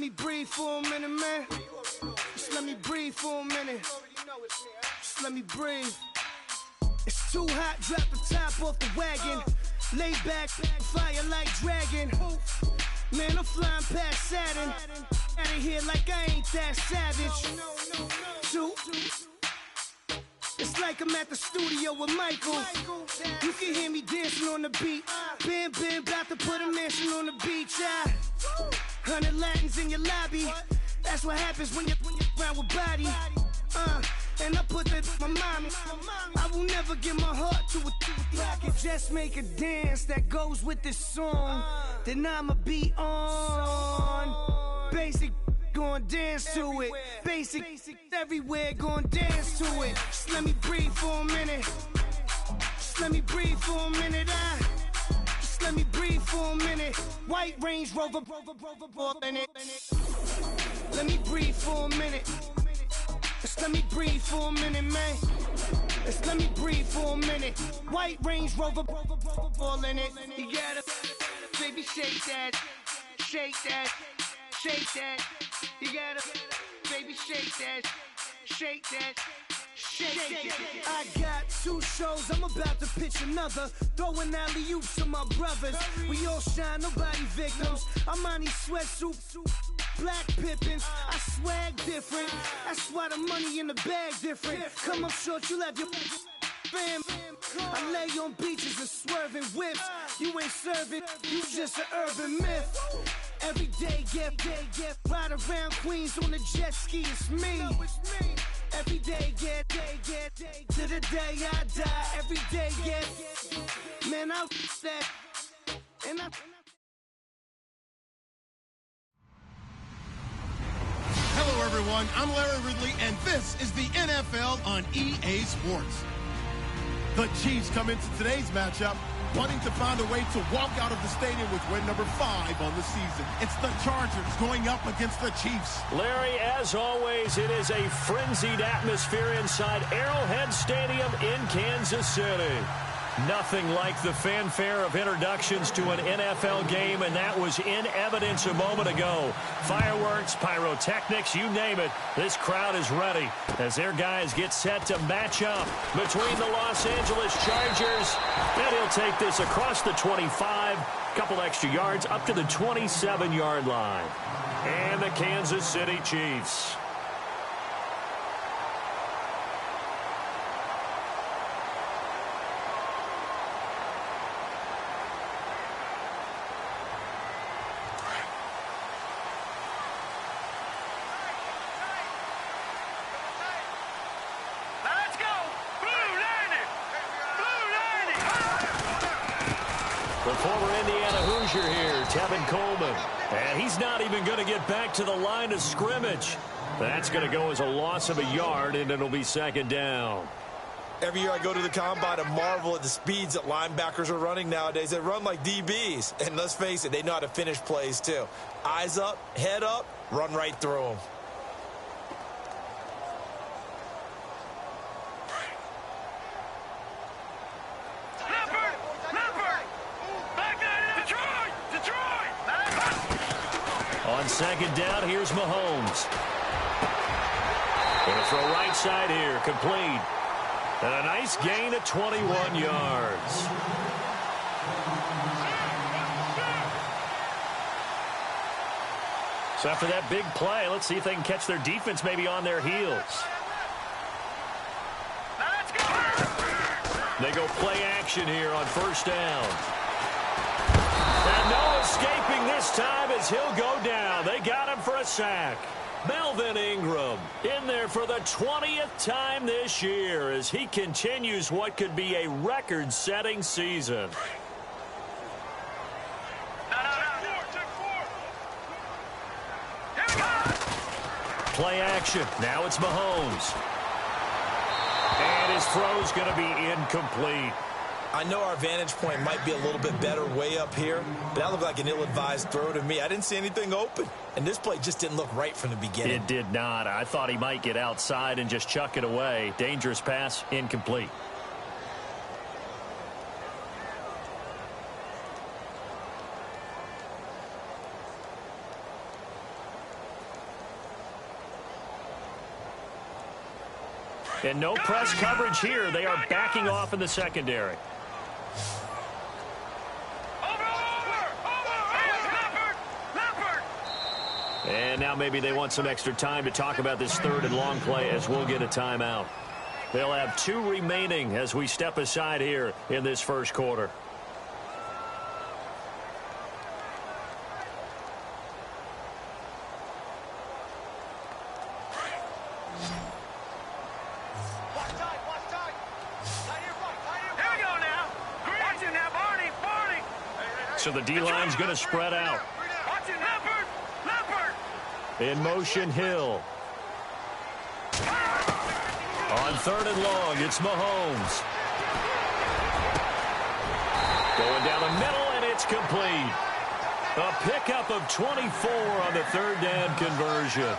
me breathe for a minute, man. Just let me breathe for a minute. Just let me breathe. It's too hot, drop the top off the wagon. Lay back, fire like dragon. Man, I'm flying past Saturn. Out of here like I ain't that savage. Two. It's like I'm at the studio with Michael. You can hear me dancing on the beat. Bam, bam, about to put a mansion on the beach. 100 Latins in your lobby. That's what happens when you're around with body. And I put that in my mommy. I will never give my heart to a I can just make a dance that goes with this song. Then I'ma be on. Basic, gon' dance to it. Basic, everywhere, gon' dance to it. Just let me breathe for a minute. Just let me breathe for a minute. Just let me breathe for a minute. White Range Rover, in it. Let me breathe for a minute. Just let me breathe for a minute, man. Just let me breathe for a minute. White Range Rover, all in it. You gotta, baby, shake that, shake that, shake that. You gotta, baby, shake that, shake that. I got 2 shows, I'm about to pitch another. Throwing alley-oops to my brothers. We all shine, nobody victims. I'm on these sweatsuits, black Pippins. I swag different. That's why the money in the bag different. Come up short, you have your fam. I lay on beaches and swerving whips. You ain't serving, you just an urban myth. Every day, get ride around Queens on a jet ski, it's me. Every day, get to the day I die. Every day, get man, I that and I. Hello, everyone. I'm Larry Ridley, and this is the NFL on EA Sports. The Chiefs come into today's matchup wanting to find a way to walk out of the stadium with win number 5 on the season. It's the Chargers going up against the Chiefs. Larry, as always, it is a frenzied atmosphere inside Arrowhead Stadium in Kansas City. Nothing like the fanfare of introductions to an NFL game, and that was in evidence a moment ago. Fireworks, pyrotechnics, you name it. This crowd is ready as their guys get set to match up between the Los Angeles Chargers. And he'll take this across the 25, couple extra yards up to the 27-yard line. And the Kansas City Chiefs. The former Indiana Hoosier here, Tevin Coleman. And he's not even going to get back to the line of scrimmage. That's going to go as a loss of a yard, and it'll be second down. Every year I go to the combine and marvel at the speeds that linebackers are running nowadays. They run like DBs. And let's face it, they know how to finish plays too. Eyes up, head up, run right through them. On second down, here's Mahomes. Going to throw right side here, complete. And a nice gain of 21 yards. So after that big play, let's see if they can catch their defense maybe on their heels. They go play action here on first down. And no escaping this time as he'll go down. They got him for a sack. Melvin Ingram in there for the 20th time this year as he continues what could be a record-setting season. Play action. Now it's Mahomes. And his throw's going to be incomplete. I know our vantage point might be a little bit better way up here, but that looked like an ill-advised throw to me. I didn't see anything open, and this play just didn't look right from the beginning. It did not. I thought he might get outside and just chuck it away. Dangerous pass, incomplete. And no press coverage here. They are backing off in the secondary. And now maybe they want some extra time to talk about this third and long play as we'll get a timeout. They'll have 2 remaining as we step aside here in this first quarter. So the D-line's going to spread out. In motion, Hill. On third and long, it's Mahomes. Going down the middle, and it's complete. A pickup of 24 on the third down conversion.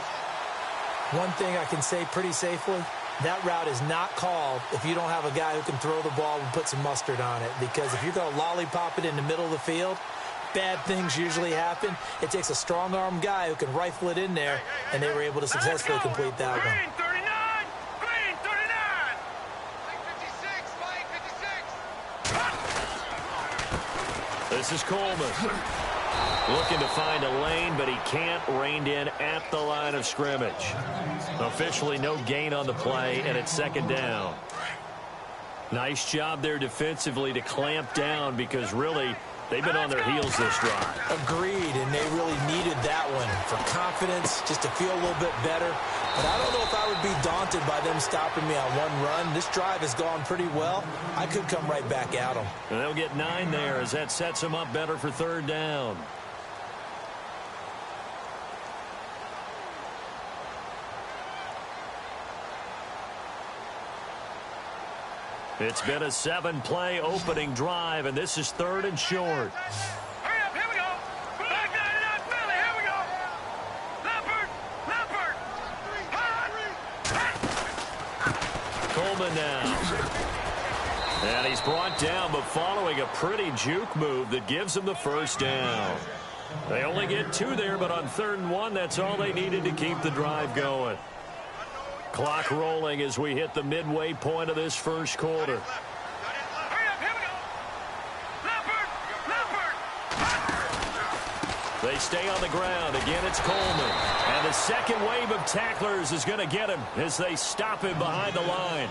One thing I can say pretty safely, that route is not called if you don't have a guy who can throw the ball and put some mustard on it. Because if you're going to lollipop it in the middle of the field, bad things usually happen. It takes a strong-arm guy who can rifle it in there, and they were able to successfully complete that one. This is Coleman. Looking to find a lane, but he can't. Reined in at the line of scrimmage. Officially no gain on the play, and it's second down. Nice job there defensively to clamp down because really they've been on their heels this drive. Agreed, and they really needed that one for confidence, just to feel a little bit better. But I don't know if I would be daunted by them stopping me on one run. This drive has gone pretty well. I could come right back at them. And they'll get 9 there as that sets them up better for third down. It's been a 7-play opening drive, and this is third and short. Hurry up, here we go. Back 99 Philly, here we go. Leopard. Coleman now. And he's brought down, but following a pretty juke move that gives him the first down. They only get 2 there, but on third and 1, that's all they needed to keep the drive going. Clock rolling as we hit the midway point of this first quarter. Hurry up, here we go. Leopard. They stay on the ground. Again, it's Coleman. And the second wave of tacklers is going to get him as they stop him behind the line.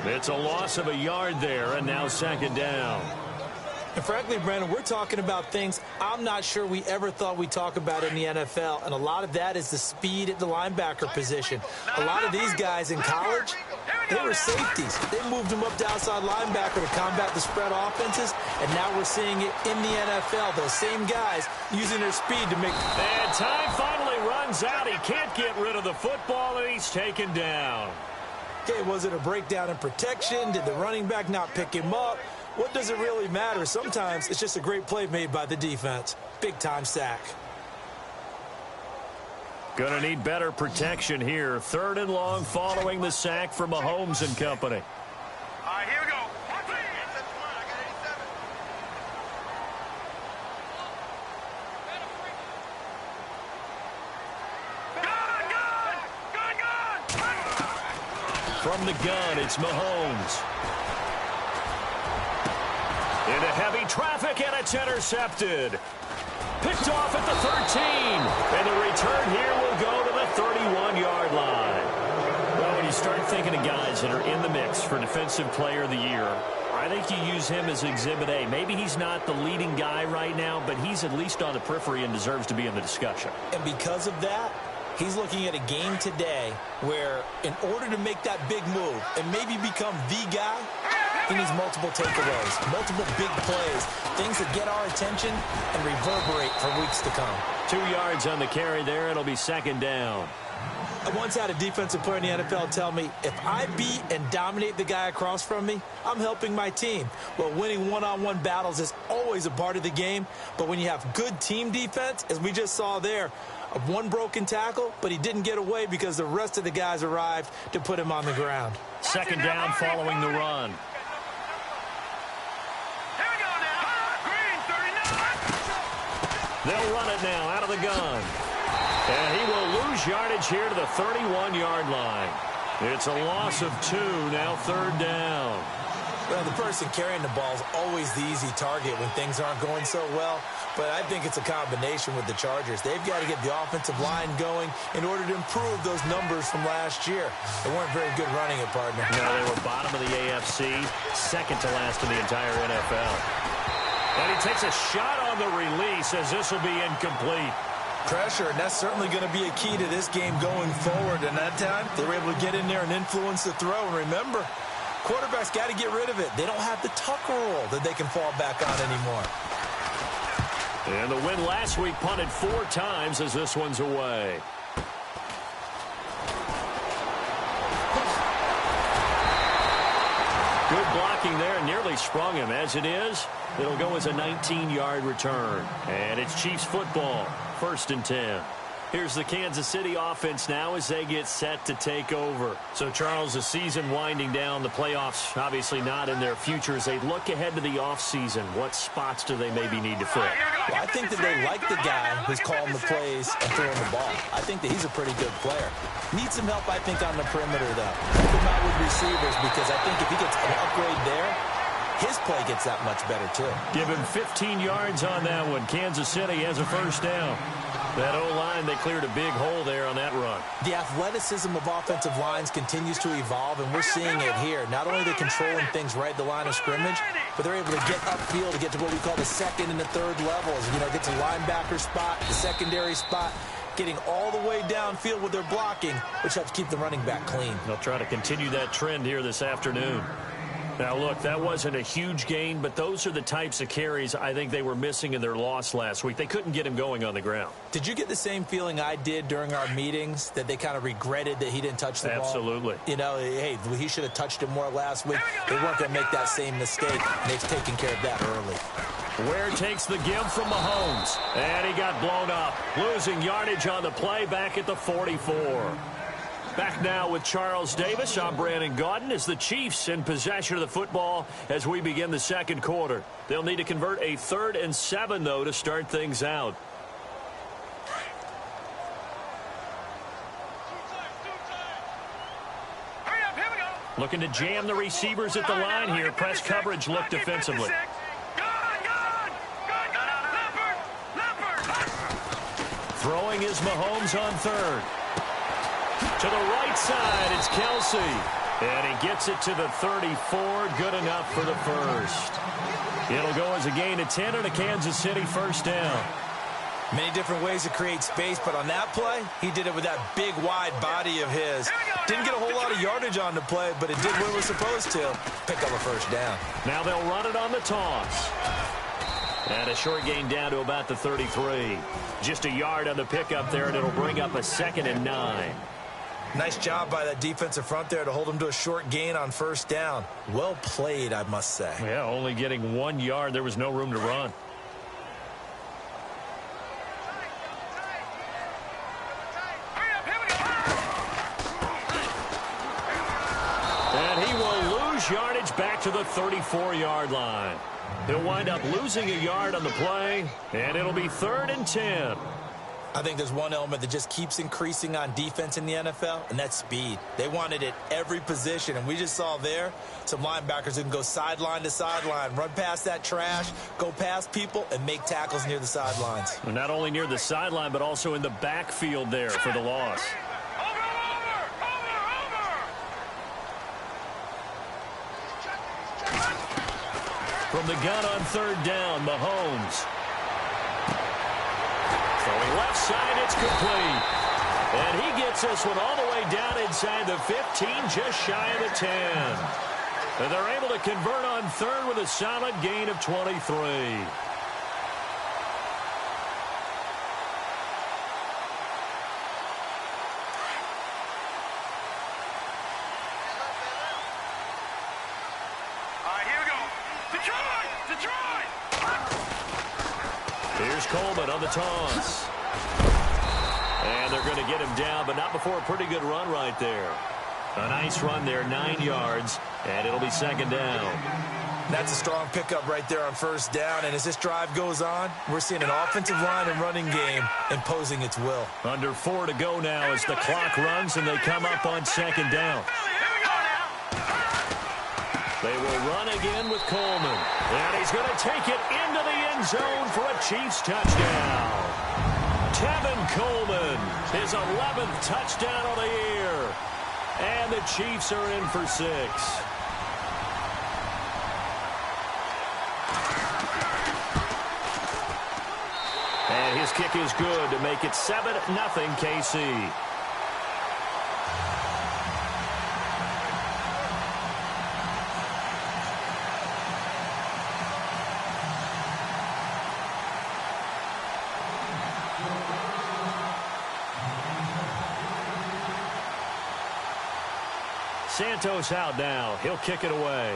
It's a loss of a yard there, and now second down. And frankly, Brandon, we're talking about things I'm not sure we ever thought we'd talk about in the NFL, and a lot of that is the speed at the linebacker position. A lot of these guys in college, they were safeties. They moved them up to outside linebacker to combat the spread offenses, and now we're seeing it in the NFL. Those same guys using their speed to make... And time finally runs out. He can't get rid of the football, and he's taken down. Okay, was it a breakdown in protection? Did the running back not pick him up? What does it really matter? Sometimes it's just a great play made by the defense. Big-time sack. Gonna need better protection here. Third and long following the sack for Mahomes and company. All right, here we go. From the gun, it's Mahomes. Into heavy traffic, and it's intercepted. Picked off at the 13. And the return here will go to the 31-yard line. Well, when you start thinking of guys that are in the mix for Defensive Player of the Year, I think you use him as Exhibit A. Maybe he's not the leading guy right now, but he's at least on the periphery and deserves to be in the discussion. And because of that, he's looking at a game today where in order to make that big move and maybe become the guy, he needs multiple takeaways, multiple big plays, things that get our attention and reverberate for weeks to come. 2 yards on the carry there. It'll be second down. I once had a defensive player in the NFL tell me, if I beat and dominate the guy across from me, I'm helping my team. Well, winning one-on-one battles is always a part of the game, but when you have good team defense, as we just saw there, one broken tackle, but he didn't get away because the rest of the guys arrived to put him on the ground. Second down following the run. They'll run it now out of the gun. And he will lose yardage here to the 31-yard line. It's a loss of 2, now 3rd down. Well, the person carrying the ball is always the easy target when things aren't going so well. But I think it's a combination with the Chargers. They've got to get the offensive line going in order to improve those numbers from last year. They weren't very good running it, partner. No, they were bottom of the AFC, second to last in the entire NFL. And he takes a shot on the release as this will be incomplete. Pressure, and that's certainly going to be a key to this game going forward. And that time, they were able to get in there and influence the throw. And remember, quarterbacks got to get rid of it. They don't have the tuck roll that they can fall back on anymore. And the win last week punted 4 times as this one's away. Good blocking there, nearly sprung him. As it is, it'll go as a 19-yard return. And it's Chiefs football, 1st and 10. Here's the Kansas City offense now as they get set to take over. So, Charles, the season winding down, the playoffs obviously not in their future. As they look ahead to the offseason, what spots do they maybe need to fill? Well, I think that they like the guy who's calling the plays and throwing the ball. I think that he's a pretty good player. Needs some help, I think, on the perimeter, though. Help him out with receivers, because I think if he gets an upgrade there, his play gets that much better, too. Give him 15 yards on that one. Kansas City has a 1st down. That O-line, they cleared a big hole there on that run. The athleticism of offensive lines continues to evolve, and we're seeing it here. Not only are they controlling things right at the line of scrimmage, but they're able to get upfield to get to what we call the 2nd and the 3rd levels. You know, get to linebacker spot, the secondary spot, getting all the way downfield with their blocking, which helps keep the running back clean. They'll try to continue that trend here this afternoon. Now, look, that wasn't a huge gain, but those are the types of carries I think they were missing in their loss last week. They couldn't get him going on the ground. Did you get the same feeling I did during our meetings, that they kind of regretted that he didn't touch the ball? Absolutely. You know, hey, he should have touched it more last week. They weren't going to make that same mistake, and they've taken care of that early. Ware takes the give from Mahomes, and he got blown up, losing yardage on the play back at the 44. Back now with Charles Davis. I'm Brandon Gaudin as the Chiefs in possession of the football as we begin the 2nd quarter. They'll need to convert a 3rd and 7, though, to start things out. Looking to jam the receivers at the line here. Press coverage look defensively. Throwing is Mahomes on 3rd. To the right side, it's Kelsey. And he gets it to the 34. Good enough for the 1st. It'll go as a gain of 10 and a Kansas City 1st down. Many different ways to create space, but on that play, he did it with that big, wide body of his. Didn't get a whole lot of yardage on the play, but it did what it was supposed to. Pick up a 1st down. Now they'll run it on the toss. And a short gain down to about the 33. Just a yard on the pickup there, and it'll bring up a 2nd and 9. Nice job by that defensive front there to hold him to a short gain on 1st down. Well played, I must say. Yeah, only getting 1 yard. There was no room to run. And he will lose yardage back to the 34-yard line. He'll wind up losing a yard on the play, and it'll be 3rd and 10. I think there's one element that just keeps increasing on defense in the NFL, and that's speed. They want it at every position, and we just saw there some linebackers who can go sideline to sideline, run past that trash, go past people, and make tackles near the sidelines. And not only near the sideline, but also in the backfield there for the loss. From the gun on 3rd down, Mahomes. Throwing left side, it's complete. And he gets this one all the way down inside the 15, just shy of the 10. And they're able to convert on 3rd with a solid gain of 23. Here's Coleman on the toss. And they're going to get him down, but not before a pretty good run right there. A nice run there, 9 yards, and it'll be 2nd down. That's a strong pickup right there on first down. And as this drive goes on, we're seeing an offensive line and running game imposing its will. Under 4 to go now as the clock runs and they come up on second down. They will run again with Coleman. And he's going to take it into the end zone for a Chiefs touchdown. Tevin Coleman, his 11th touchdown of the year. And the Chiefs are in for 6. And his kick is good to make it 7-0 KC. Santos out now. He'll kick it away.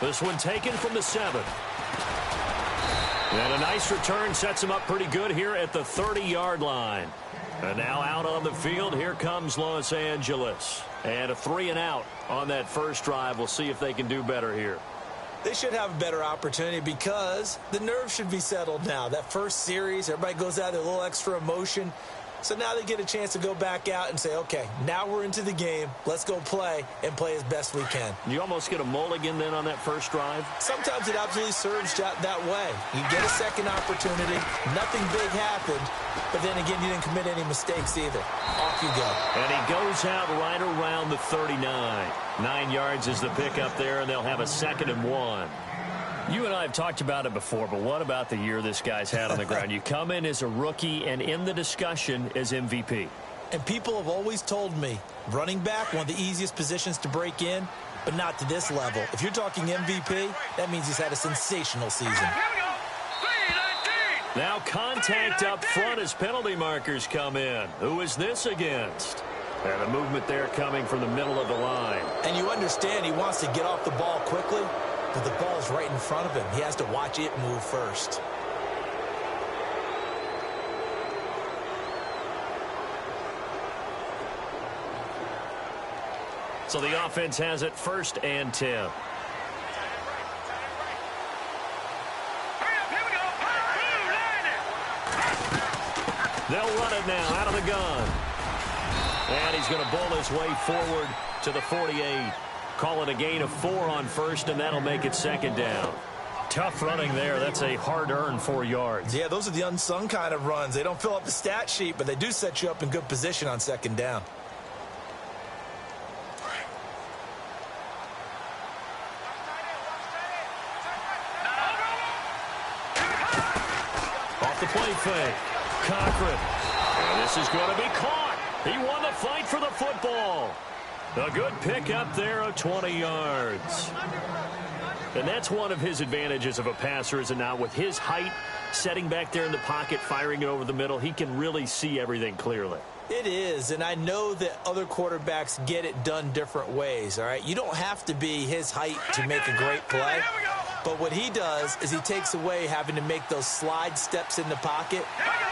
This one taken from the 7. And a nice return sets him up pretty good here at the 30-yard line. And now out on the field, here comes Los Angeles. And a 3-and-out on that first drive. We'll see if they can do better here. They should have a better opportunity because the nerves should be settled now. That first series, everybody goes out there, a little extra emotion. So now they get a chance to go back out and say, okay, now we're into the game. Let's go play and play as best we can. You almost get a mulligan then on that first drive? Sometimes it absolutely serves that way. You get a second opportunity. Nothing big happened. But then again, you didn't commit any mistakes either. Off you go. And he goes out right around the 39. 9 yards is the pickup there, and they'll have a 2nd and 1. You and I have talked about it before, but what about the year this guy's had on the ground? You come in as a rookie and in the discussion as MVP. And people have always told me, running back, one of the easiest positions to break in, but not to this level. If you're talking MVP, that means he's had a sensational season. Now contact up front as penalty markers come in. Who is this against? And the movement there coming from the middle of the line. And you understand he wants to get off the ball quickly. But the ball's right in front of him. He has to watch it move first. So the offense has it 1st and 10. They'll run it now out of the gun. And he's going to bull his way forward to the 48. Call it a gain of 4 on first, and that'll make it 2nd down. Tough running there. That's a hard-earned 4 yards. Yeah, those are the unsung kind of runs. They don't fill up the stat sheet, but they do set you up in good position on 2nd down. Off the play fake. Cochran. And this is going to be caught. He won the fight for the football. A good pickup there of 20 yards. And that's one of his advantages of a passer, is it not? With his height, setting back there in the pocket, firing it over the middle, he can really see everything clearly. It is, and I know that other quarterbacks get it done different ways, all right? You don't have to be his height to make a great play. But what he does is he takes away having to make those slide steps in the pocket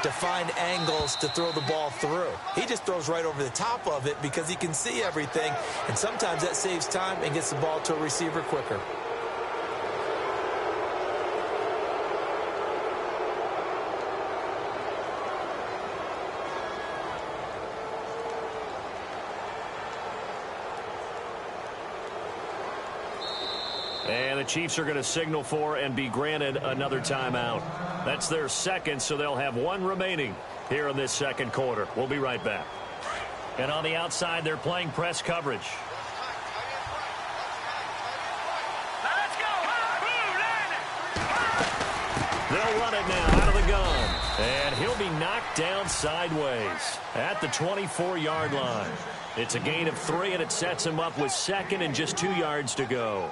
to find angles to throw the ball through. He just throws right over the top of it because he can see everything, and sometimes that saves time and gets the ball to a receiver quicker. And the Chiefs are going to signal for and be granted another timeout. That's their 2nd, so they'll have 1 remaining here in this 2nd quarter. We'll be right back. And on the outside, they're playing press coverage. Let's go. They'll run it now out of the gun. And he'll be knocked down sideways at the 24-yard line. It's a gain of 3, and it sets him up with 2nd and just 2 yards to go.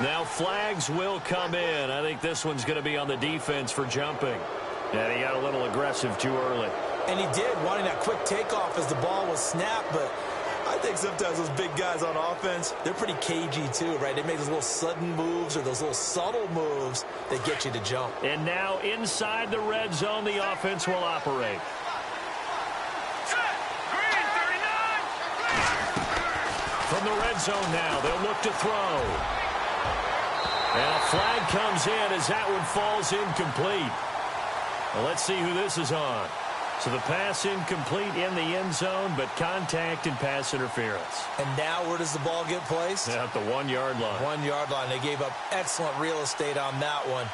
Now flags will come in. I think this one's going to be on the defense for jumping. And he got a little aggressive too early. And he did, wanting that quick takeoff as the ball was snapped, but I think sometimes those big guys on offense, they're pretty cagey too, right? They make those little sudden moves or those little subtle moves that get you to jump. And now inside the red zone, the offense will operate. From the red zone now, they'll look to throw. And a flag comes in as that one falls incomplete. Well, let's see who this is on. So the pass incomplete in the end zone, but contact and pass interference. And now where does the ball get placed? At the 1-yard line. 1-yard line. They gave up excellent real estate on that one.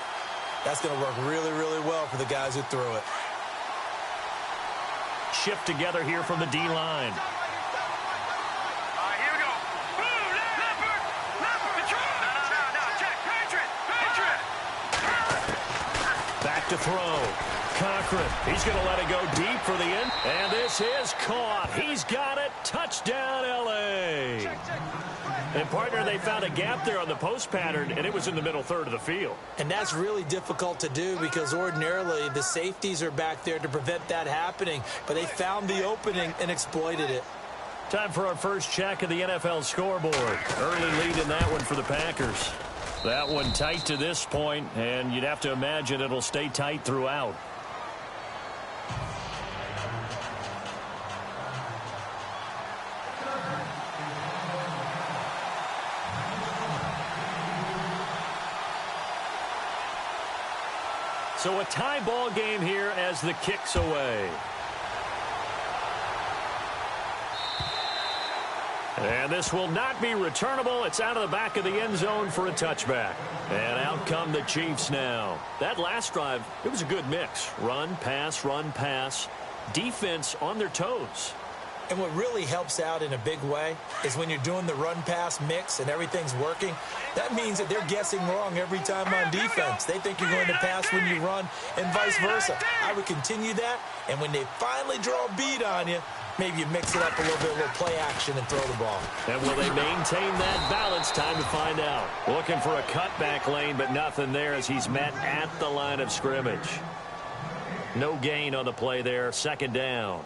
That's going to work really, really well for the guys who threw it. Shift together here from the D-line. Here we go. Back to throw. Cochran, he's going to let it go deep for the end. And this is caught. He's got it. Touchdown, L.A. And, partner, they found a gap there on the post pattern, and it was in the middle third of the field. And that's really difficult to do because ordinarily the safeties are back there to prevent that happening. But they found the opening and exploited it. Time for our first check of the NFL scoreboard. Early lead in that one for the Packers. That one tight to this point, and you'd have to imagine it'll stay tight throughout. So a tie ball game here as the kick's away. And this will not be returnable. It's out of the back of the end zone for a touchback. And out come the Chiefs now. That last drive, it was a good mix. Run, pass, defense on their toes. And what really helps out in a big way is when you're doing the run-pass mix and everything's working, that means that they're guessing wrong every time on defense. They think you're going to pass when you run and vice versa. I would continue that, and when they finally draw a bead on you, maybe you mix it up a little bit, a little play action, and throw the ball. And will they maintain that balance? Time to find out. Looking for a cutback lane, but nothing there as he's met at the line of scrimmage. No gain on the play there. Second down.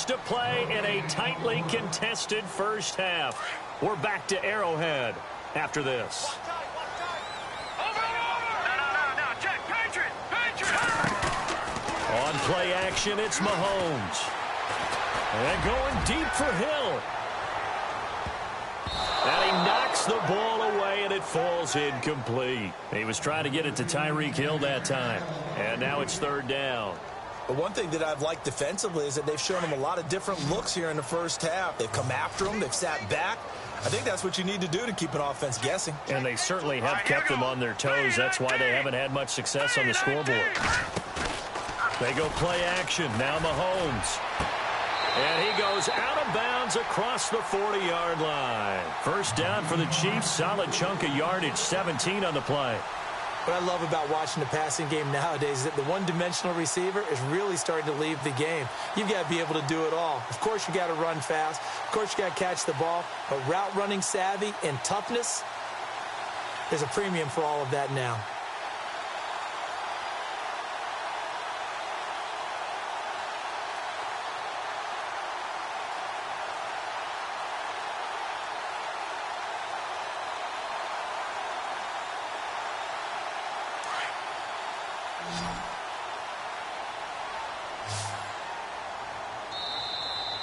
To play in a tightly contested first half. We're back to Arrowhead after this. On play action, it's Mahomes. And going deep for Hill. And he knocks the ball away, and it falls incomplete. He was trying to get it to Tyreek Hill that time. And now it's third down. But one thing that I've liked defensively is that they've shown him a lot of different looks here in the first half. They've come after him. They've sat back. I think that's what you need to do to keep an offense guessing. And they certainly have kept them on their toes. That's why they haven't had much success on the scoreboard. They go play action. Now Mahomes. And he goes out of bounds across the 40-yard line. First down for the Chiefs. Solid chunk of yardage. 17 on the play. What I love about watching the passing game nowadays is that the one-dimensional receiver is really starting to leave the game. You've got to be able to do it all. Of course, you got to run fast. Of course, you got to catch the ball. But route running savvy and toughness, there's a premium for all of that now.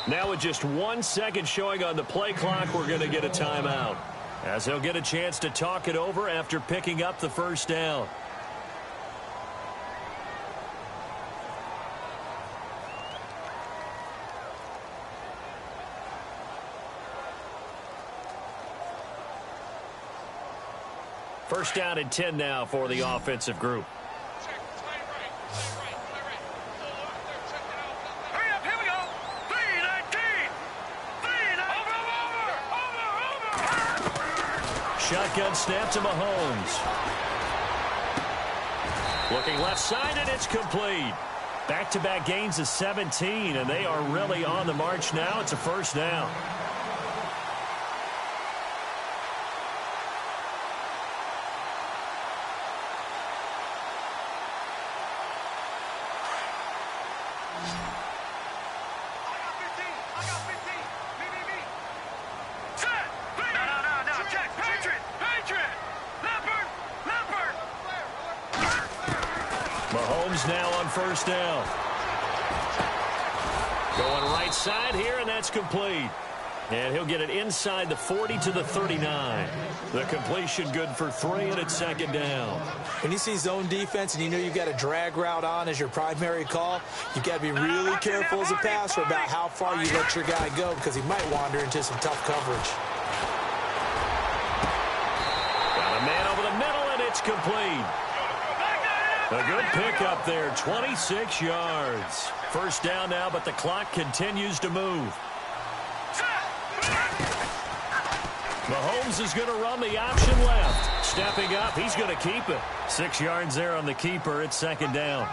Now with just 1 second showing on the play clock, we're going to get a timeout, as they'll get a chance to talk it over after picking up the first down. First down and 10 now for the offensive group. Shotgun snap to Mahomes. Looking left side, and it's complete. Back-to-back gains of 17, and they are really on the march now. It's a first down. Mahomes now on first down. Going right side here, and that's complete. And he'll get it inside the 40 to the 39. The completion good for 3, and it's second down. When you see zone defense and you know you've got a drag route on as your primary call, you've got to be really careful as a passer about how far you let your guy go because he might wander into some tough coverage. Got a man over the middle, and it's complete. A good pickup there, 26 yards. First down now, but the clock continues to move. Mahomes is going to run the option left. Stepping up, he's going to keep it. 6 yards there on the keeper. It's second down.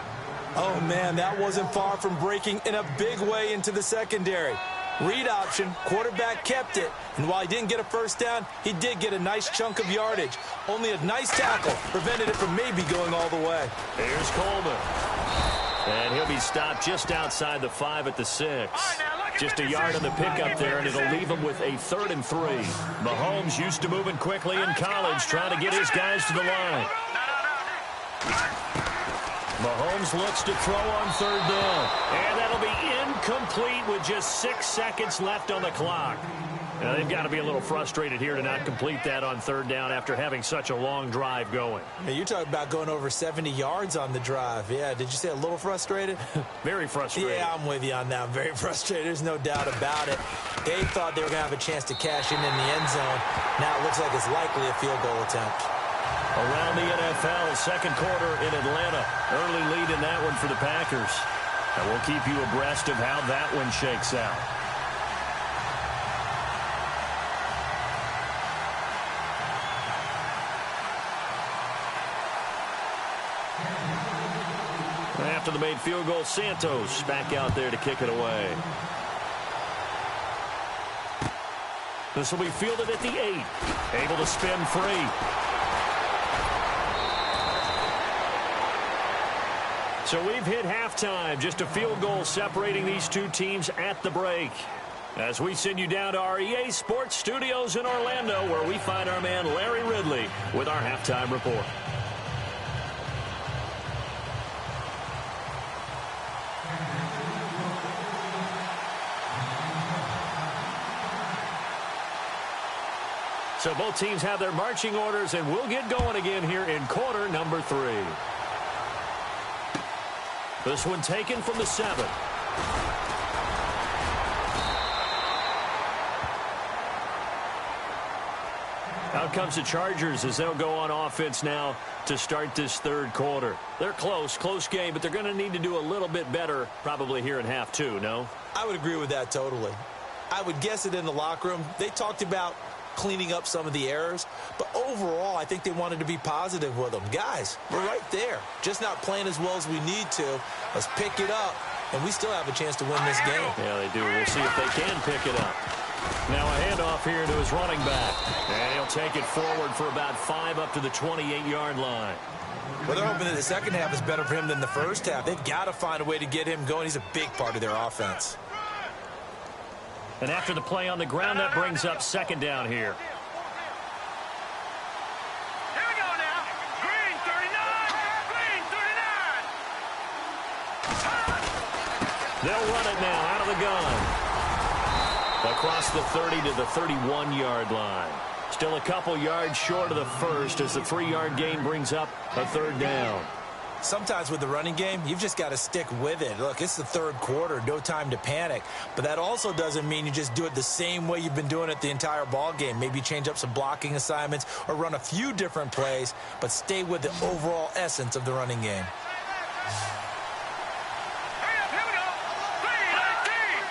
Oh, man, that wasn't far from breaking in a big way into the secondary. Read option, quarterback kept it, and while he didn't get a first down, he did get a nice chunk of yardage. Only a nice tackle prevented it from maybe going all the way. Here's Coleman. And he'll be stopped just outside the 5 at the 6. Just a yard on the pickup there, and it'll leave him with a 3rd and 3. Mahomes used to moving quickly in college, trying to get his guys to the line. Mahomes looks to throw on third down. And that'll be incomplete with just 6 seconds left on the clock. Now, they've got to be a little frustrated here to not complete that on third down after having such a long drive going. Hey, you're talking about going over 70 yards on the drive. Yeah, did you say a little frustrated? Very frustrated. Yeah, I'm with you on that. I'm very frustrated. There's no doubt about it. They thought they were going to have a chance to cash in the end zone. Now it looks like it's likely a field goal attempt. Around the NFL, second quarter in Atlanta. Early lead in that one for the Packers. And we'll keep you abreast of how that one shakes out. After the made field goal, Santos back out there to kick it away. This will be fielded at the 8. Able to spin free. So we've hit halftime. Just a field goal separating these two teams at the break. As we send you down to our EA Sports Studios in Orlando, where we find our man Larry Ridley with our halftime report. So both teams have their marching orders, and we'll get going again here in quarter number 3. This one taken from the 7. Out comes the Chargers as they'll go on offense now to start this third quarter. They're close game, but they're going to need to do a little bit better probably here in half 2, no? I would agree with that totally. I would guess it in the locker room. They talked about cleaning up some of the errors, but overall I think they wanted to be positive with them. Guys, we're right there, just not playing as well as we need to. Let's pick it up, and we still have a chance to win this game. Yeah, they do. We'll see if they can pick it up. Now a handoff here to his running back, and he'll take it forward for about 5 up to the 28-yard line. Well, they're hoping that the second half is better for him than the first half. They've got to find a way to get him going. He's a big part of their offense. And after the play on the ground, that brings up second down here. Here we go now. Green 39. Green 39. They'll run it now out of the gun. Across the 30 to the 31-yard line. Still a couple yards short of the first as the 3-yard gain brings up a third down. Sometimes with the running game, you've just got to stick with it. Look, it's the third quarter, no time to panic. But that also doesn't mean you just do it the same way you've been doing it the entire ball game. Maybe change up some blocking assignments or run a few different plays, but stay with the overall essence of the running game. Hurry up, here we go. 319.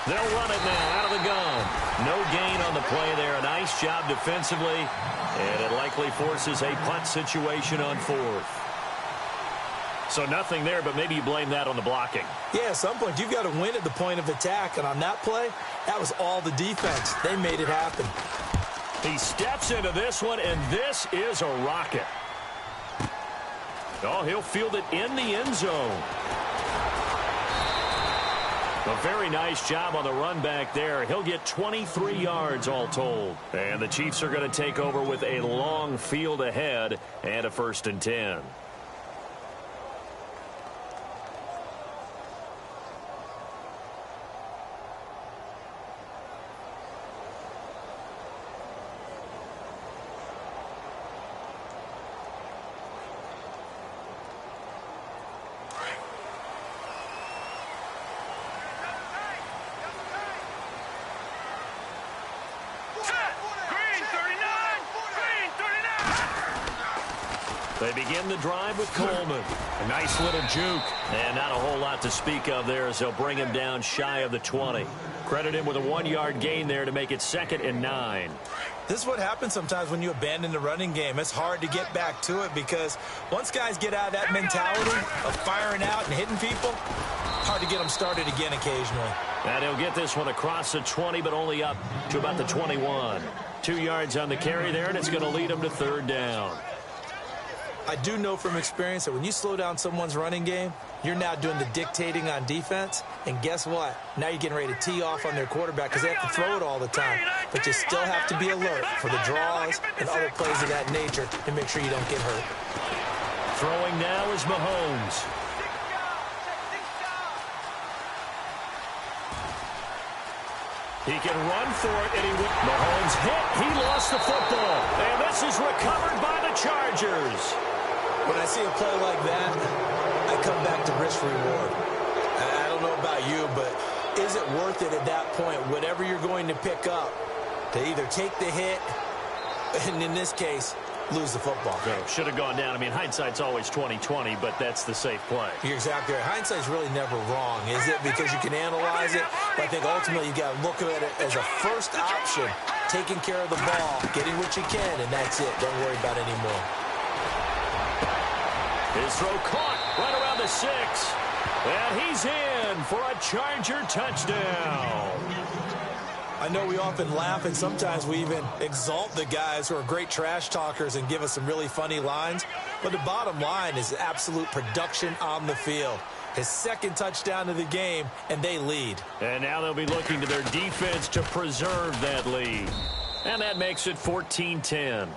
319. They'll run it now out of the gun. No gain on the play there. A nice job defensively, and it likely forces a punt situation on fourth. So nothing there, but maybe you blame that on the blocking. Yeah, at some point you've got to win at the point of attack, and on that play, that was all the defense. They made it happen. He steps into this one, and this is a rocket. Oh, he'll field it in the end zone. A very nice job on the run back there. He'll get 23 yards all told. And the Chiefs are going to take over with a long field ahead and a 1st and 10. They begin the drive with Coleman. A nice little juke. And not a whole lot to speak of there as they'll bring him down shy of the 20. Credit him with a 1-yard gain there to make it 2nd and 9. This is what happens sometimes when you abandon the running game. It's hard to get back to it because once guys get out of that mentality of firing out and hitting people, hard to get them started again occasionally. And he'll get this one across the 20, but only up to about the 21. 2 yards on the carry there, and it's going to lead him to 3rd down. I do know from experience that when you slow down someone's running game, you're now doing the dictating on defense. And guess what? Now you're getting ready to tee off on their quarterback because they have to throw it all the time. But you still have to be alert for the draws and other plays of that nature to make sure you don't get hurt. Throwing now is Mahomes. He can run for it, and Mahomes hit. He lost the football. And this is recovered by the Chargers. When I see a play like that, I come back to risk-reward. I don't know about you, but is it worth it at that point, whatever you're going to pick up, to either take the hit, and in this case, lose the football? So, should have gone down. I mean, hindsight's always 20/20, but that's the safe play. You're exactly right. Hindsight's really never wrong, is it? Because you can analyze it, but I think ultimately you got to look at it as a first option, taking care of the ball, getting what you can, and that's it. Don't worry about it anymore. His throw caught right around the 6. And he's in for a Charger touchdown. I know we often laugh, and sometimes we even exalt the guys who are great trash talkers and give us some really funny lines. But the bottom line is absolute production on the field. His 2nd touchdown of the game, and they lead. And now they'll be looking to their defense to preserve that lead. And that makes it 14-10.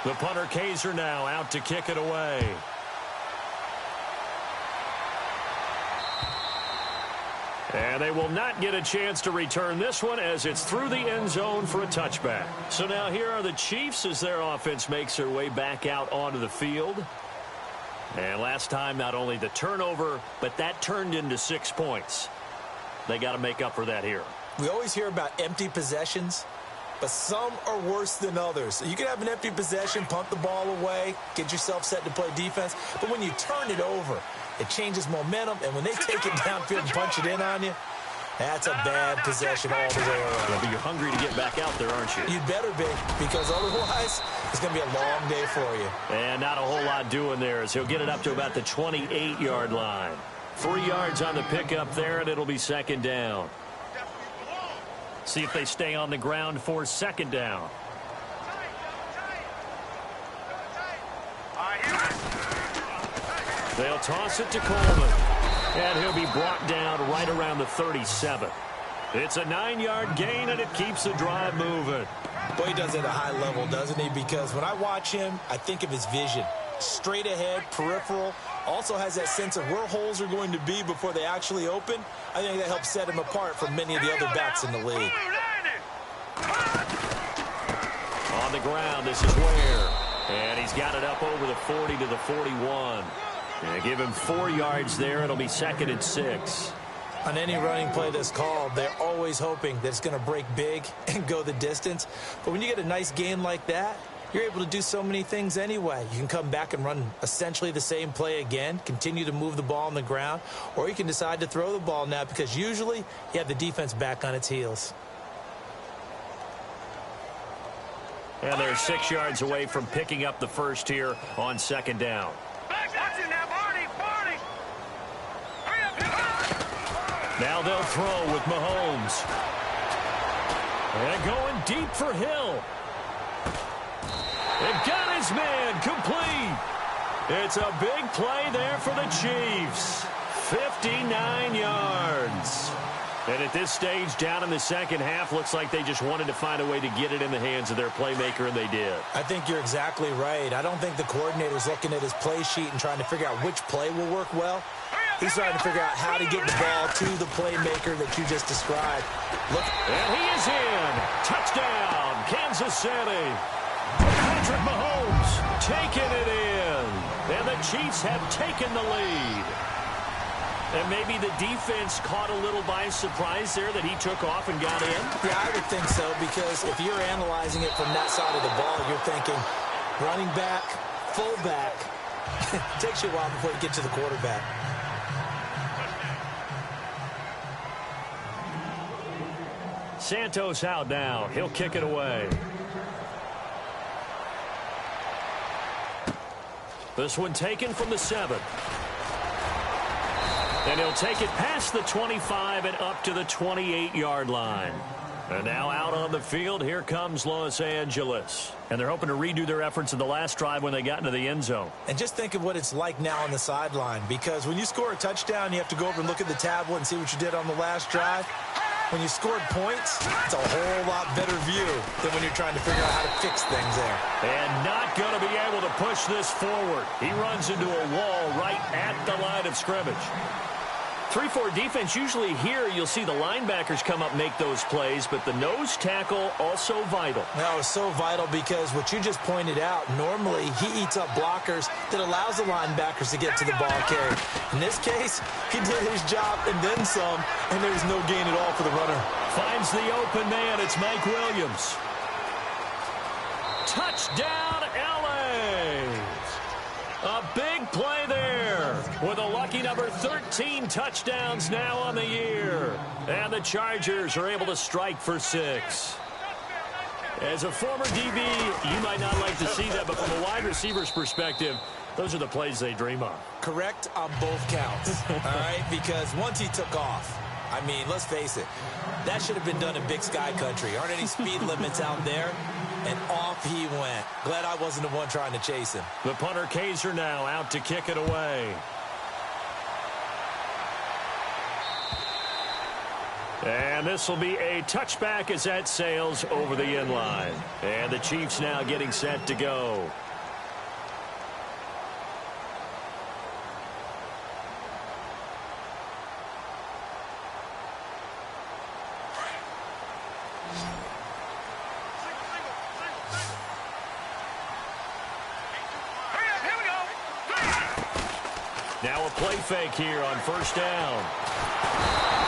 The punter Kaiser now out to kick it away. And they will not get a chance to return this one as it's through the end zone for a touchback. So now here are the Chiefs as their offense makes their way back out onto the field. And last time, not only the turnover, but that turned into 6 points. They got to make up for that here. We always hear about empty possessions, but some are worse than others. You can have an empty possession, punt the ball away, get yourself set to play defense. But when you turn it over, it changes momentum. And when they take it downfield and punch it in on you, that's a bad possession all the way around. Yeah, but you're hungry to get back out there, aren't you? You'd better be, because otherwise it's going to be a long day for you. And not a whole lot doing there as he'll get it up to about the 28-yard line. 3 yards on the pickup there, and it'll be 2nd down. See if they stay on the ground for 2nd down. They'll toss it to Coleman. And he'll be brought down right around the 37. It's a 9-yard gain, and it keeps the drive moving. Boy, he does it at a high level, doesn't he? Because when I watch him, I think of his vision. Straight ahead, peripheral. Also has that sense of where holes are going to be before they actually open. I think that helps set him apart from many of the other backs in the league. On the ground, this is Ware. And he's got it up over the 40 to the 41. And give him 4 yards there. It'll be 2nd and 6. On any running play that's called, they're always hoping that it's going to break big and go the distance. But when you get a nice gain like that, you're able to do so many things anyway. You can come back and run essentially the same play again, continue to move the ball on the ground, or you can decide to throw the ball now because usually you have the defense back on its heels. And they're 6 yards away from picking up the first here on second down. Now they'll throw with Mahomes. And going deep for Hill. It got his man complete. It's a big play there for the Chiefs. 59 yards. And at this stage, down in the second half, looks like they just wanted to find a way to get it in the hands of their playmaker, and they did. I think you're exactly right. I don't think the coordinator's looking at his play sheet and trying to figure out which play will work well. He's trying to figure out how to get the ball to the playmaker that you just described. Look. And he is in. Touchdown, Kansas City. Patrick Mahomes taking it in. And the Chiefs have taken the lead. And maybe the defense caught a little by surprise there that he took off and got in? Yeah, I would think so, because if you're analyzing it from that side of the ball, you're thinking running back, fullback. It takes you a while before you get to the quarterback. Santos out now. He'll kick it away. This one taken from the 7. And he'll take it past the 25 and up to the 28-yard line. And now out on the field, here comes Los Angeles. And they're hoping to redo their efforts in the last drive when they got into the end zone. And just think of what it's like now on the sideline, because when you score a touchdown, you have to go over and look at the tablet and see what you did on the last drive. When you scored points, it's a whole lot better view than when you're trying to figure out how to fix things there. And not going to be able to push this forward. He runs into a wall right at the line of scrimmage. 3-4 defense, usually here you'll see the linebackers come up, make those plays, but the nose tackle also vital. No, it's so vital because what you just pointed out, normally he eats up blockers that allows the linebackers to get to the ball carrier. In this case, he did his job and then some, and there's no gain at all for the runner. Finds the open man. It's Mike Williams. Touchdown, L.A. A big play there with a lucky number 13 touchdowns now on the year. And the Chargers are able to strike for 6. As a former DB, you might not like to see that, but from a wide receiver's perspective, those are the plays they dream of. Correct on both counts, all right? Because once he took off, I mean, let's face it, that should have been done in Big Sky Country. Aren't any speed limits out there? And off he went. Glad I wasn't the one trying to chase him. The punter Kaiser now out to kick it away. And this will be a touchback as that sails over the end line. And the Chiefs now getting set to go. Now a play fake here on first down.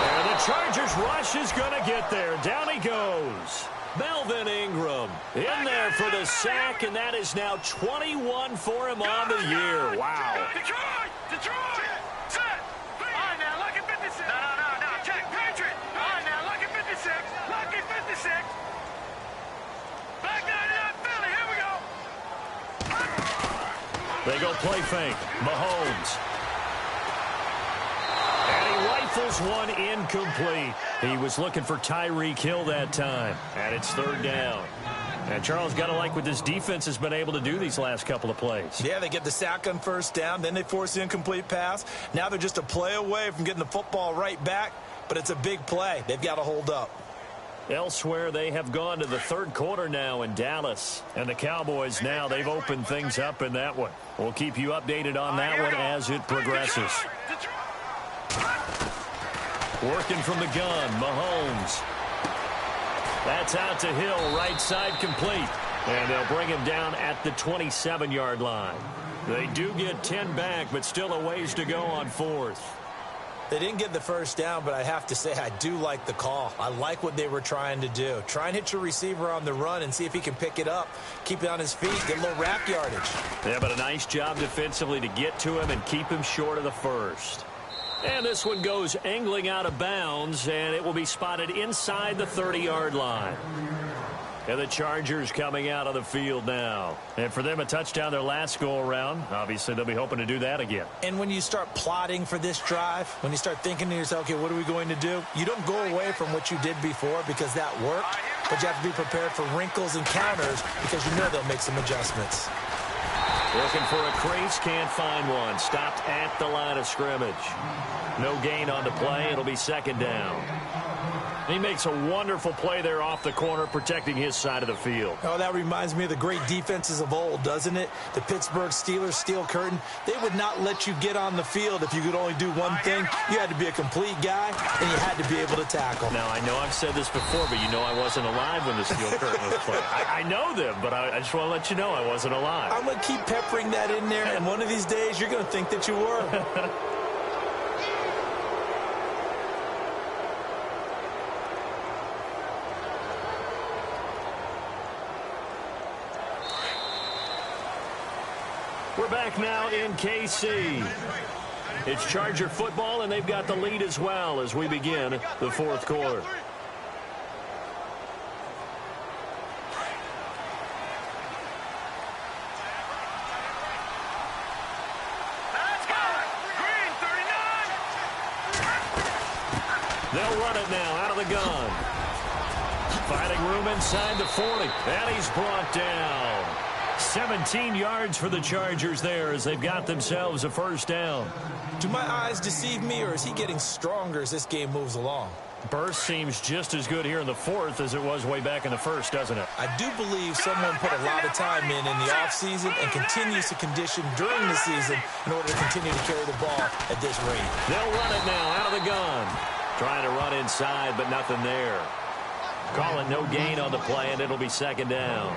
And the Chargers rush is going to get there. Down he goes. Melvin Ingram in there for the sack, and that is now 21 for him on the year. Wow. Detroit! Set! All right, now, lucky 56. No, check. Patriot! All right, now, lucky 56. Lucky 56. Back 99 Philly. Here we go. They go play fake. Mahomes. And he rifles one incomplete. He was looking for Tyreek Hill that time. And it's third down. And Charles, got to like what this defense has been able to do these last couple of plays. Yeah, they get the sack on first down, then they force the incomplete pass. Now they're just a play away from getting the football right back, but it's a big play. They've got to hold up. Elsewhere, they have gone to the third quarter now in Dallas. And the Cowboys now, they've opened things up in that one. We'll keep you updated on that one as it progresses. Working from the gun, Mahomes. That's out to Hill, right side complete. And they'll bring him down at the 27-yard line. They do get 10 back, but still a ways to go on fourth. They didn't get the first down, but I have to say I do like the call. I like what they were trying to do. Try and hit your receiver on the run and see if he can pick it up, keep it on his feet, get a little wrap yardage. Yeah, but a nice job defensively to get to him and keep him short of the first. And this one goes angling out of bounds, and it will be spotted inside the 30-yard line. And the Chargers coming out of the field now. And for them, a touchdown their last go-around. Obviously, they'll be hoping to do that again. And when you start plotting for this drive, when you start thinking to yourself, okay, what are we going to do? You don't go away from what you did before because that worked, but you have to be prepared for wrinkles and counters because you know they'll make some adjustments. Looking for a crease, can't find one. Stopped at the line of scrimmage. No gain on the play. It'll be second down. He makes a wonderful play there off the corner, protecting his side of the field. Oh, that reminds me of the great defenses of old, doesn't it? The Pittsburgh Steelers, steel curtain. They would not let you get on the field if you could only do one thing. You had to be a complete guy, and you had to be able to tackle. Now, I know I've said this before, but you know I wasn't alive when the steel curtain was played. I know them, but I just want to let you know I wasn't alive. I'm going to keep peppering that in there, and one of these days you're going to think that you were. We're back now in KC. It's Charger football, and they've got the lead as well as we begin the fourth quarter. They'll run it now out of the gun. Finding room inside the 40, and he's brought down. 17 yards for the Chargers there as they've got themselves a first down. Do my eyes deceive me, or is he getting stronger as this game moves along? Burst seems just as good here in the fourth as it was way back in the first, doesn't it? I do believe someone put a lot of time in the offseason and continues to condition during the season in order to continue to carry the ball at this rate. They'll run it now out of the gun. Trying to run inside, but nothing there. Calling no gain on the play, and it'll be second down.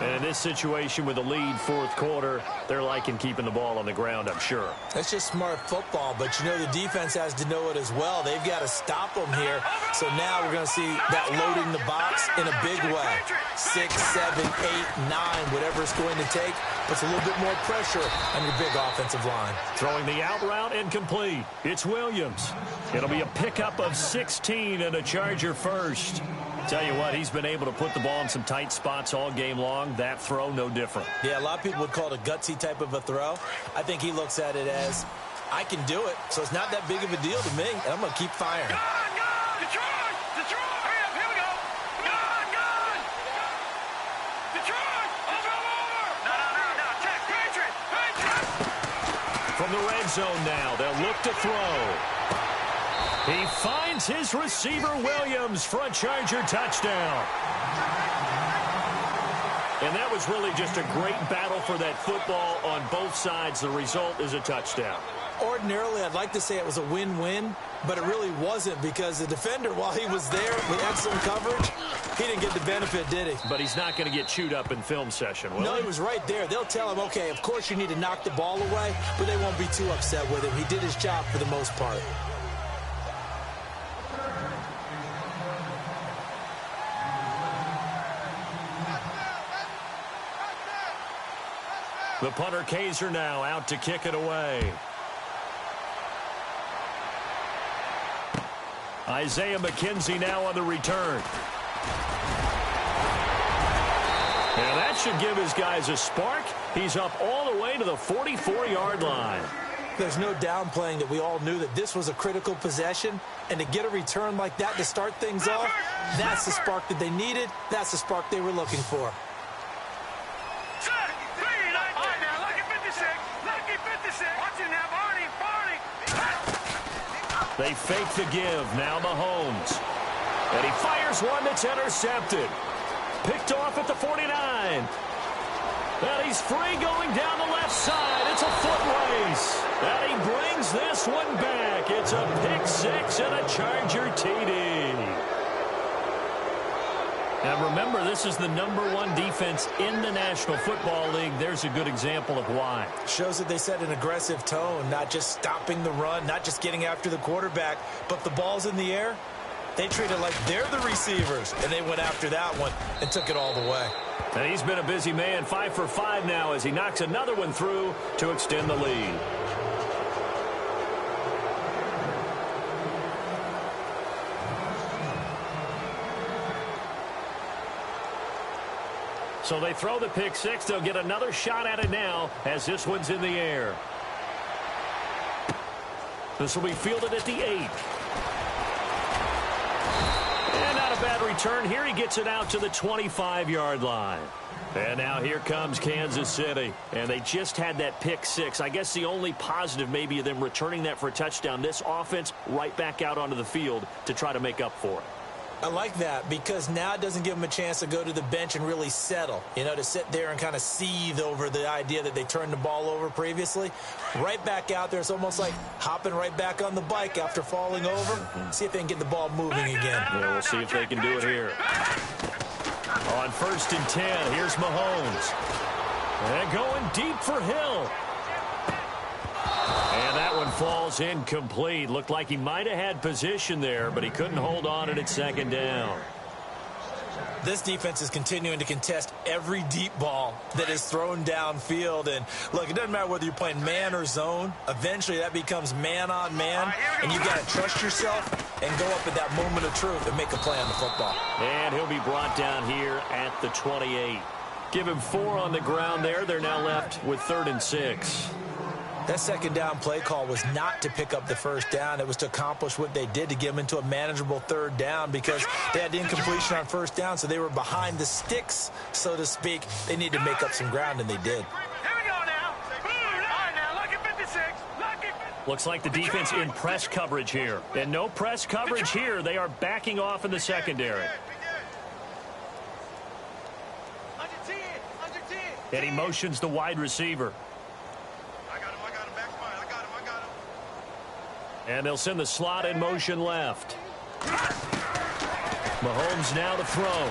And in this situation with the lead fourth quarter, they're liking keeping the ball on the ground, I'm sure. That's just smart football, but you know the defense has to know it as well. They've got to stop them here. So now we're going to see that loading the box in a big way. 6, 7, 8, 9, whatever it's going to take, puts a little bit more pressure on your big offensive line. Throwing the out route incomplete. It's Williams. It'll be a pickup of 16 and a Charger first. Tell you what, he's been able to put the ball in some tight spots all game long. That throw, no different. Yeah, a lot of people would call it a gutsy type of a throw. I think he looks at it as, I can do it, so it's not that big of a deal to me, and I'm going to keep firing. Detroit! Detroit! Here we go! Gun! Detroit! Over! No. Check! Patriot! From the red zone now, they'll look to throw. He finds his receiver, Williams, for a Charger touchdown. And that was really just a great battle for that football on both sides. The result is a touchdown. Ordinarily, I'd like to say it was a win-win, but it really wasn't because the defender, while he was there with excellent coverage, he didn't get the benefit, did he? But he's not going to get chewed up in film session, will No, he? he was right there. They'll tell him, okay, of course you need to knock the ball away, but they won't be too upset with him. He did his job for the most part. The punter Kaiser now out to kick it away. Isaiah McKenzie now on the return. And that should give his guys a spark. He's up all the way to the 44-yard line. There's no downplaying that we all knew that this was a critical possession, and to get a return like that to start things off, that's the spark that they needed. That's the spark they were looking for. They fake the give. Now Mahomes. And he fires one that's intercepted. Picked off at the 49. And he's free going down the left side. It's a foot race. And he brings this one back. It's a pick six and a Charger TD. Now remember, this is the #1 defense in the National Football League. There's a good example of why. Shows that they set an aggressive tone, not just stopping the run, not just getting after the quarterback, but the ball's in the air. They treat it like they're the receivers, and they went after that one and took it all the way. And he's been a busy man, 5 for 5 now as he knocks another one through to extend the lead. So they throw the pick six. They'll get another shot at it now as this one's in the air. This will be fielded at the 8. And not a bad return. Here he gets it out to the 25-yard line. And now here comes Kansas City. And they just had that pick six. I guess the only positive maybe of them returning that for a touchdown. This offense right back out onto the field to try to make up for it. I like that because now it doesn't give them a chance to go to the bench and really settle, to sit there and kind of seethe over the idea that they turned the ball over previously. Right back out there, it's almost like hopping right back on the bike after falling over. See if they can get the ball moving again. Yeah, we'll see if they can do it here. On 1st and 10, here's Mahomes. And going deep for Hill. And that one falls incomplete. Looked like he might have had position there, but he couldn't hold on at 2nd down. This defense is continuing to contest every deep ball that is thrown downfield. And, look, it doesn't matter whether you're playing man or zone. Eventually, that becomes man-on-man, and you've got to trust yourself and go up at that moment of truth and make a play on the football. And he'll be brought down here at the 28. Give him 4 on the ground there. They're now left with 3rd and 6. That 2nd down play call was not to pick up the 1st down. It was to accomplish what they did to get them into a manageable 3rd down because they had the incompletion on 1st down, so they were behind the sticks, so to speak. They needed to make up some ground, and they did. Here we go now. All right, now, lucky 56. Lucky 56. Looks like the defense in press coverage here. And no press coverage here. They are backing off in the secondary. And he motions the wide receiver. And they'll send the slot in motion left. Mahomes now to throw.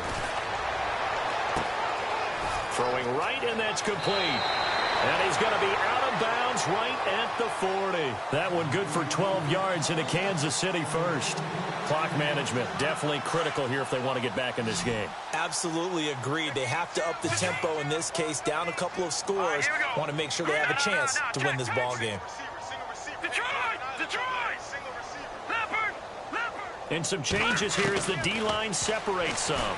Throwing right, and that's complete. And he's going to be out of bounds right at the 40. That one good for 12 yards into Kansas City first. Clock management definitely critical here if they want to get back in this game. Absolutely agreed. They have to up the tempo in this case, down a couple of scores. Want to make sure they have a chance to win this ball game. And some changes here as the D-line separates some.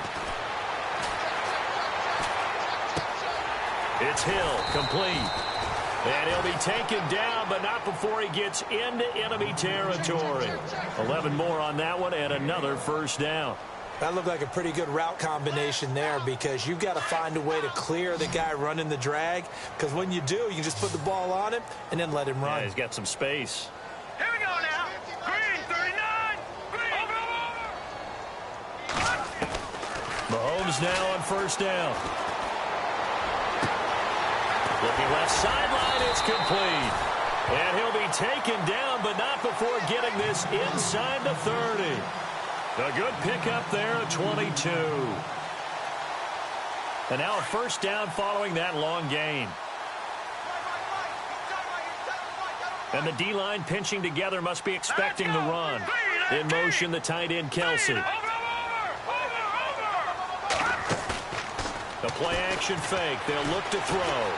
It's Hill, complete. And he'll be taken down, but not before he gets into enemy territory. 11 more on that one, and another 1st down. That looked like a pretty good route combination there because you've got to find a way to clear the guy running the drag. Because when you do, you can just put the ball on him and then let him run. Yeah, he's got some space. Here we go now. Green, 39. Green. Mahomes now on 1st down. Looking left sideline, it's complete. And he'll be taken down, but not before getting this inside the 30. A good pickup there at 22. And now a 1st down following that long gain. And the D-line pinching together must be expecting the run. In motion, the tight end, Kelsey. The play action fake. They'll look to throw.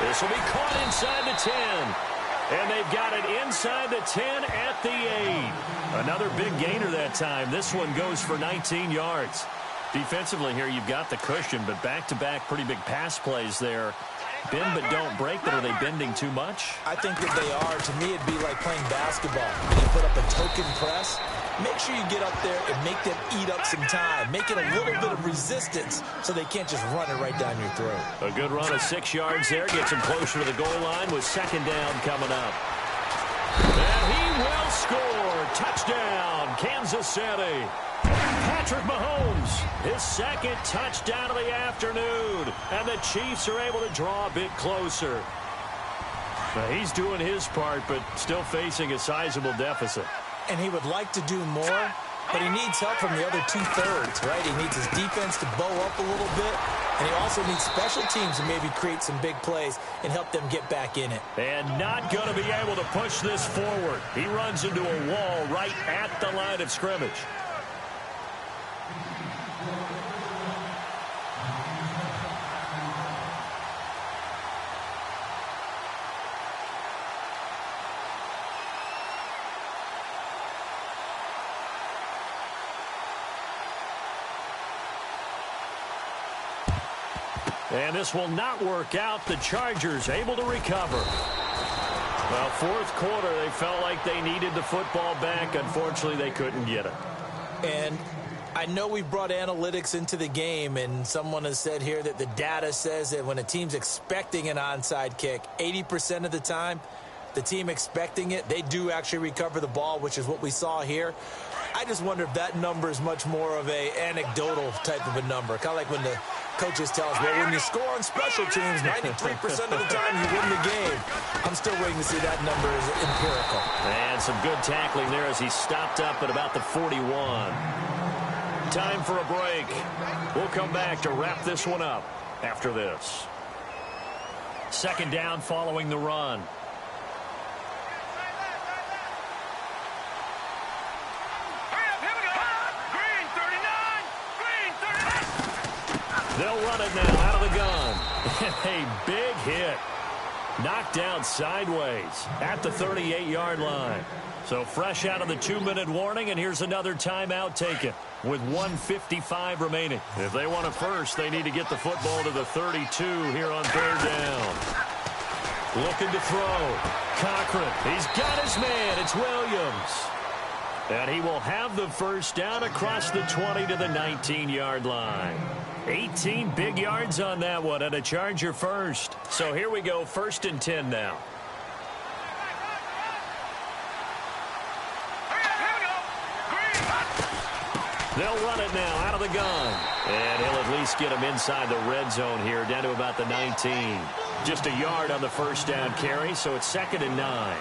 This will be caught inside the 10. And they've got it inside the 10 at the 8. Another big gainer that time. This one goes for 19 yards. Defensively here, you've got the cushion, but back-to-back pretty big pass plays there. Bend but don't break, but are they bending too much? I think that they are. To me, it'd be like playing basketball. You put up a token press. Make sure you get up there and make them eat up some time. Make it a little bit of resistance so they can't just run it right down your throat. A good run of 6 yards there. Gets them closer to the goal line with 2nd down coming up. And he will score. Touchdown, Kansas City. Patrick Mahomes, his 2nd touchdown of the afternoon. And the Chiefs are able to draw a bit closer. Now, he's doing his part, but still facing a sizable deficit. And he would like to do more, but he needs help from the other two-thirds, right? He needs his defense to bow up a little bit, and he also needs special teams to maybe create some big plays and help them get back in it. And not going to be able to push this forward. He runs into a wall right at the line of scrimmage. And this will not work out. The Chargers able to recover. Well, fourth quarter, they felt like they needed the football back. Unfortunately, they couldn't get it. And I know we brought analytics into the game, and someone has said here that the data says that when a team's expecting an onside kick, 80% of the time, the team expecting it, they do actually recover the ball, which is what we saw here. I just wonder if that number is much more of a anecdotal type of a number. Kind of like when the coaches tell us, well, when you score on special teams, 93% of the time you win the game. I'm still waiting to see that number is empirical. And some good tackling there as he stopped up at about the 41. Time for a break. We'll come back to wrap this one up after this. Second down following the run. They'll run it now out of the gun. A big hit. Knocked down sideways at the 38-yard line. So fresh out of the 2-minute warning, and here's another timeout taken with 1:55 remaining. If they want a first, they need to get the football to the 32 here on third down. Looking to throw. Cochran, he's got his man. It's Williams. And he will have the first down across the 20 to the 19-yard line. 18 big yards on that one, and a Charger first. So here we go, 1st and 10 now. They'll run it now out of the gun. And he'll at least get him inside the red zone here, down to about the 19. Just a yard on the first down carry, so it's 2nd and 9.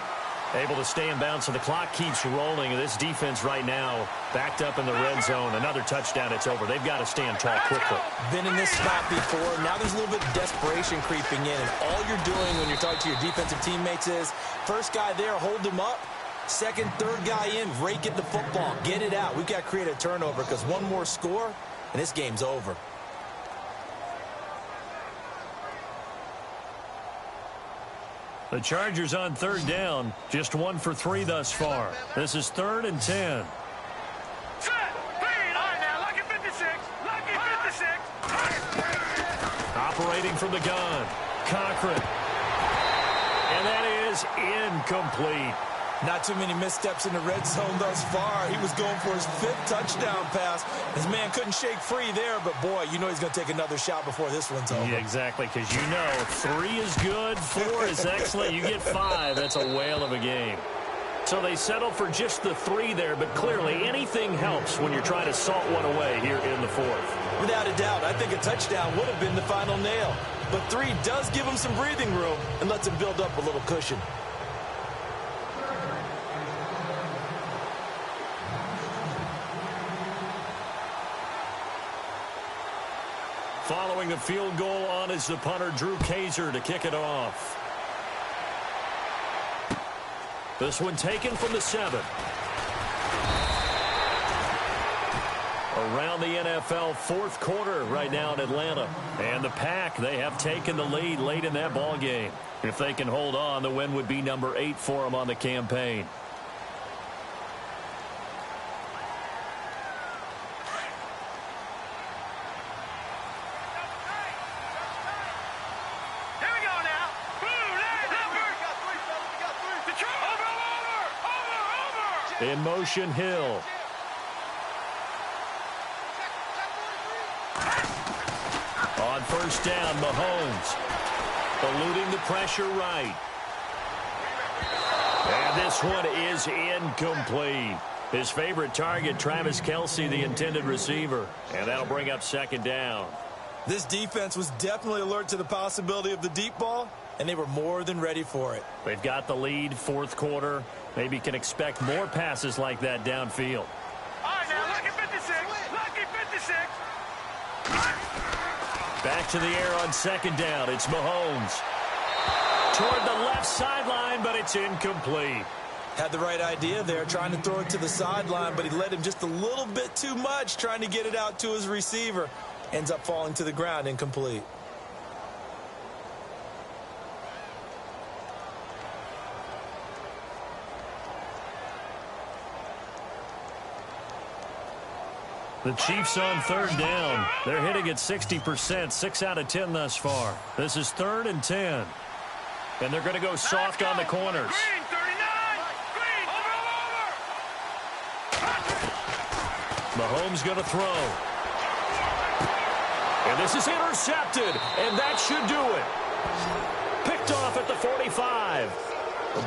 Able to stay in bounds, so the clock keeps rolling. This defense right now backed up in the red zone. Another touchdown, it's over. They've got to stand tall quickly. Been in this spot before. Now there's a little bit of desperation creeping in. And all you're doing when you're talking to your defensive teammates is, first guy there, hold him up. Second, third guy in, rake at the football. Get it out. We've got to create a turnover because one more score, and this game's over. The Chargers on third down, just 1 for 3 thus far. This is 3rd and 10. Operating from the gun, Cochran. And that is incomplete. Not too many missteps in the red zone thus far. He was going for his 5th touchdown pass. His man couldn't shake free there, but boy, you know he's going to take another shot before this one's over. Yeah, exactly, because you know 3 is good, 4 is excellent. You get 5, that's a whale of a game. So they settle for just the 3 there, but clearly anything helps when you're trying to salt one away here in the 4th. Without a doubt, I think a touchdown would have been the final nail. But 3 does give him some breathing room and lets him build up a little cushion. Following the field goal on is the punter, Drew Kaiser, to kick it off. This one taken from the 7. Around the NFL, 4th quarter right now in Atlanta. And the Pack, they have taken the lead late in that ball game. If they can hold on, the win would be number 8 for them on the campaign. In motion, Hill. On first down, Mahomes. Eluding the pressure right. And this one is incomplete. His favorite target, Travis Kelce, the intended receiver. And that'll bring up 2nd down. This defense was definitely alert to the possibility of the deep ball, and they were more than ready for it. They've got the lead, 4th quarter. Maybe can expect more passes like that downfield. All right, now Back to the air on second down. It's Mahomes. Toward the left sideline, but it's incomplete. Had the right idea there, trying to throw it to the sideline, but he led him just a little bit too much, trying to get it out to his receiver. Ends up falling to the ground, incomplete. The Chiefs on third down. They're hitting at 60%, 6 out of 10 thus far. This is 3rd and 10. And they're going to go soft on the corners. Green, 39. Green, over. Mahomes going to throw. And this is intercepted, and that should do it. Picked off at the 45.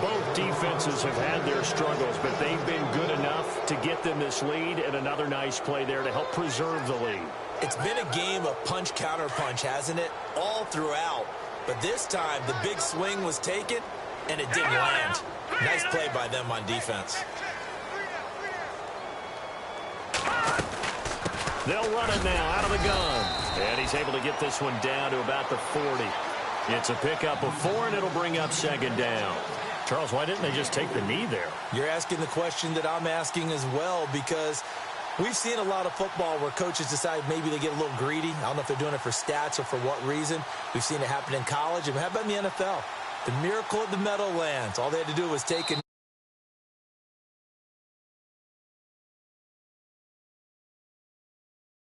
Both defenses have had their struggles, but they've been good enough to get them this lead, and another nice play there to help preserve the lead. It's been a game of punch-counter-punch, hasn't it? All throughout. But this time, the big swing was taken, and it didn't land. Nice play by them on defense. They'll run it now out of the gun. And he's able to get this one down to about the 40. It's a pickup of 4, and it'll bring up second down. Charles, why didn't they just take the knee there? You're asking the question that I'm asking as well, because we've seen a lot of football where coaches decide maybe they get a little greedy. I don't know if they're doing it for stats or for what reason. We've seen it happen in college. And how about in the NFL? The miracle at the Meadowlands. All they had to do was take a